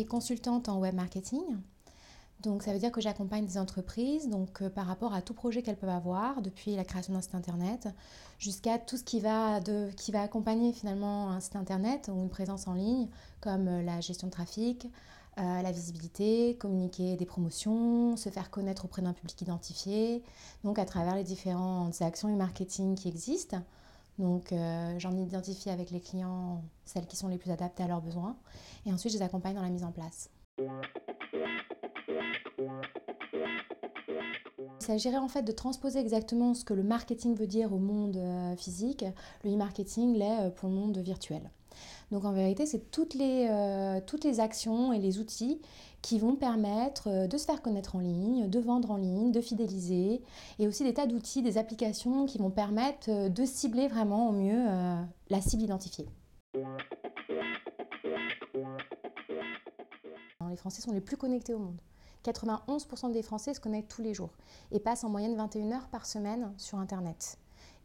suis consultante en web marketing. Donc ça veut dire que j'accompagne des entreprises par rapport à tout projet qu'elles peuvent avoir, depuis la création d'un site internet jusqu'à tout ce qui va accompagner finalement un site internet ou une présence en ligne, comme la gestion de trafic, la visibilité, communiquer des promotions, se faire connaître auprès d'un public identifié, donc à travers les différentes actions et marketing qui existent. Donc j'en identifie avec les clients celles qui sont les plus adaptées à leurs besoins et ensuite je les accompagne dans la mise en place. Il s'agirait en fait de transposer exactement ce que le marketing veut dire au monde physique. Le e-marketing l'est pour le monde virtuel. Donc en vérité, c'est toutes les actions et les outils qui vont permettre de se faire connaître en ligne, de vendre en ligne, de fidéliser, et aussi des tas d'outils, des applications qui vont permettre de cibler vraiment au mieux la cible identifiée. Les Français sont les plus connectés au monde. 91% des Français se connectent tous les jours et passent en moyenne 21 heures par semaine sur Internet.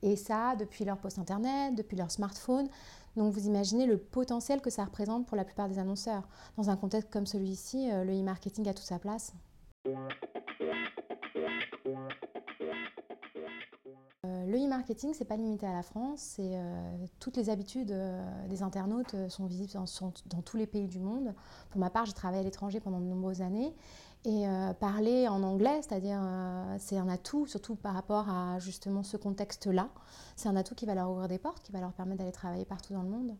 Et ça, depuis leur poste Internet, depuis leur smartphone. Donc vous imaginez le potentiel que ça représente pour la plupart des annonceurs. Dans un contexte comme celui-ci, le e-marketing a toute sa place. Le e-marketing, c'est pas limité à la France, toutes les habitudes des internautes sont visibles dans tous les pays du monde. Pour ma part, j'ai travaillé à l'étranger pendant de nombreuses années et parler en anglais, c'est-à-dire c'est un atout, surtout par rapport à justement ce contexte-là. C'est un atout qui va leur ouvrir des portes, qui va leur permettre d'aller travailler partout dans le monde.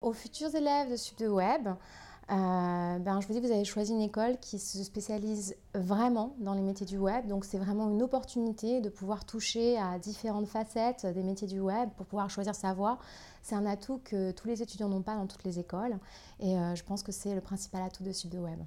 Aux futurs élèves de SupDeWeb, je vous dis, vous avez choisi une école qui se spécialise vraiment dans les métiers du web. Donc c'est vraiment une opportunité de pouvoir toucher à différentes facettes des métiers du web pour pouvoir choisir sa voie. C'est un atout que tous les étudiants n'ont pas dans toutes les écoles. Et je pense que c'est le principal atout de SupDeWeb.